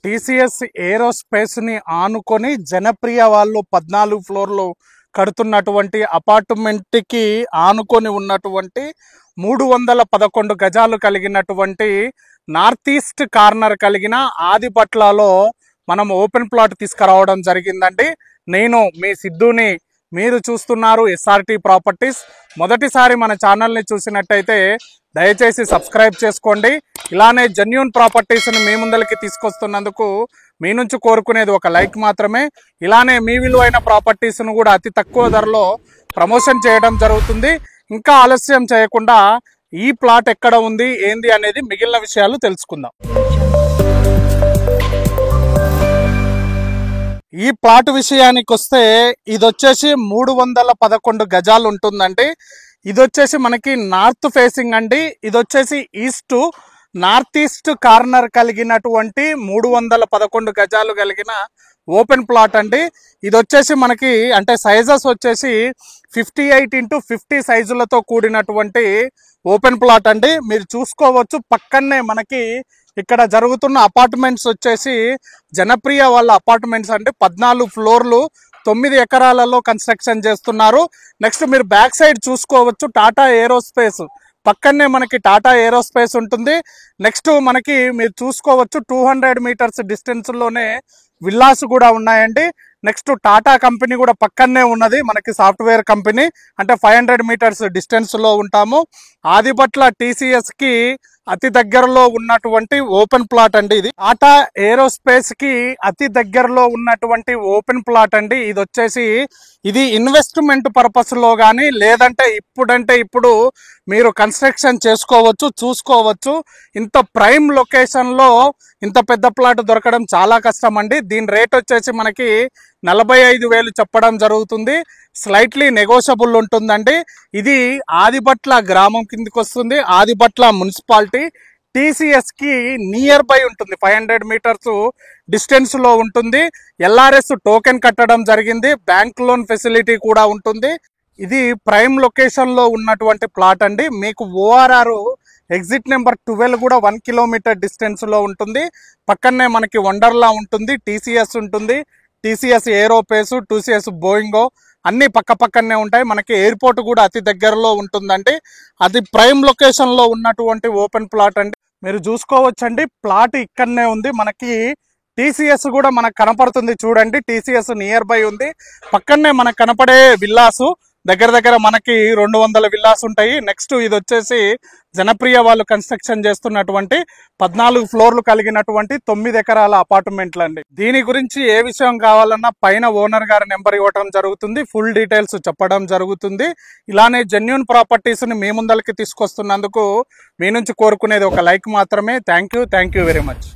TCS ఏరోస్పేస్ని ఆనుకొని జనప్రియ వాళ్ళు 14 ఫ్లోర్లు కడుతున్నటువంటి అపార్ట్మెంట్కి ఆనుకొని ఉన్నటువంటి 311 గజాలు కలిగినటువంటి నార్త్ ఈస్ట్ కార్నర్ కలిగిన ఆదిపట్లలో మనం ఓపెన్ ప్లాట్ తీసుకురావడం జరిగిందండి. నేను మీ సిద్ధుని, మీరు చూస్తున్నారు ఎస్ఆర్టీ ప్రాపర్టీస్. మొదటిసారి మన ఛానల్ని చూసినట్టయితే దయచేసి సబ్స్క్రైబ్ చేసుకోండి. ఇలానే జెన్యూన్ ప్రాపర్టీస్ని మీ ముందరికి తీసుకొస్తున్నందుకు మీ నుంచి కోరుకునేది ఒక లైక్ మాత్రమే. ఇలానే మీ విలువైన ప్రాపర్టీస్ను కూడా అతి తక్కువ ధరలో ప్రమోషన్ చేయడం జరుగుతుంది. ఇంకా ఆలస్యం చేయకుండా ఈ ప్లాట్ ఎక్కడ ఉంది, ఏంది అనేది మిగిలిన విషయాలు తెలుసుకుందాం. ఈ ప్లాట్ విషయానికి వస్తే ఇది వచ్చేసి 311 గజాలు ఉంటుందండి. ఇది వచ్చేసి మనకి నార్త్ ఫేసింగ్ అండి. ఇది వచ్చేసి నార్త్ ఈస్ట్ కార్నర్ కలిగినటువంటి 311 గజాలు కలిగిన ఓపెన్ ప్లాట్ అండి. ఇది వచ్చేసి మనకి అంటే సైజెస్ వచ్చేసి 58x50 సైజులతో కూడినటువంటి ఓపెన్ ప్లాట్ అండి. మీరు చూసుకోవచ్చు పక్కనే మనకి ఇక్కడ జరుగుతున్న అపార్ట్మెంట్స్ వచ్చేసి జనప్రియ వాళ్ళ అపార్ట్మెంట్స్ అండి. 14 ఫ్లోర్లు 9 ఎకరాలలో కన్స్ట్రక్షన్ చేస్తున్నారు. నెక్స్ట్ మీరు బ్యాక్ సైడ్ చూసుకోవచ్చు టాటా ఏరోస్పేస్ పక్కనే మనకి టాటా ఏరోస్పేస్ ఉంటుంది. నెక్స్ట్ మనకి మీరు చూసుకోవచ్చు 200 మీటర్స్ డిస్టెన్స్లోనే విల్లాస్ కూడా ఉన్నాయండి. నెక్స్ట్ టాటా కంపెనీ కూడా పక్కనే ఉన్నది, మనకి సాఫ్ట్వేర్ కంపెనీ. అంటే 500 మీటర్స్ డిస్టెన్స్లో ఉంటాము. ఆదిపట్ల టీసీఎస్కి అతి దగ్గరలో ఉన్నటువంటి ఓపెన్ ప్లాట్ అండి. ఇది టాటా ఏరోస్పేస్ కి అతి దగ్గరలో ఉన్నటువంటి ఓపెన్ ప్లాట్ అండి. ఇది వచ్చేసి ఇది ఇన్వెస్ట్మెంట్ పర్పస్ లో కానీ లేదంటే ఇప్పుడు మీరు కన్స్ట్రక్షన్ చేసుకోవచ్చు, చూసుకోవచ్చు. ఇంత ప్రైమ్ లొకేషన్ లో ఇంత పెద్ద ప్లాట్ దొరకడం చాలా కష్టం అండి. దీని రేట్ వచ్చేసి మనకి 45,000 చెప్పడం జరుగుతుంది. స్లైట్లీ నెగోషియబుల్ ఉంటుందండి. ఇది ఆదిపట్ల గ్రామం కిందకి వస్తుంది. ఆదిపట్ల మున్సిపాలిటీ టీసీఎస్ కి నియర్ బై ఉంటుంది. 500 మీటర్స్ డిస్టెన్స్ లో ఉంటుంది. ఎల్ఆర్ఎస్ టోకెన్ కట్టడం జరిగింది. బ్యాంక్ లోన్ ఫెసిలిటీ కూడా ఉంటుంది. ఇది ప్రైమ్ లొకేషన్ లో ఉన్నటువంటి ప్లాట్ అండి. మీకు ఓఆర్ఆర్ ఎగ్జిట్ నెంబర్ 12 కూడా 1 కిలోమీటర్ డిస్టెన్స్ లో ఉంటుంది. పక్కనే మనకి వండర్లా ఉంటుంది, టీసీఎస్ ఉంటుంది, టీసీఎస్ ఏరోపేస్, టీసీఎస్ బోయింగో అన్ని పక్కనే ఉంటాయి. మనకి ఎయిర్పోర్ట్ కూడా అతి దగ్గరలో ఉంటుందండి. అది ప్రైమ్ లొకేషన్ లో ఉన్నటువంటి ఓపెన్ ప్లాట్ అండి. మీరు చూసుకోవచ్చండి ప్లాట్ ఇక్కడనే ఉంది. మనకి టీసీఎస్ కూడా మనకు కనపడుతుంది చూడండి. టీసీఎస్ నియర్ బై ఉంది. పక్కనే మనకు కనపడే విల్లాసు దగ్గర మనకి 200 విల్లాస్ ఉంటాయి. నెక్స్ట్ ఇది వచ్చేసి జనప్రియ వాళ్ళు కన్స్ట్రక్షన్ చేస్తున్నటువంటి 14 ఫ్లోర్లు కలిగినటువంటి 9 ఎకరాల అపార్ట్మెంట్లు అండి. దీని గురించి ఏ విషయం కావాలన్నా పైన ఓనర్ గారి నెంబర్ ఇవ్వడం జరుగుతుంది. ఫుల్ డీటెయిల్స్ చెప్పడం జరుగుతుంది. ఇలానే జెన్యూన్ ప్రాపర్టీస్ ని మీ ముందరికి తీసుకొస్తున్నందుకు మీ నుంచి కోరుకునేది ఒక లైక్ మాత్రమే. Thank you very much.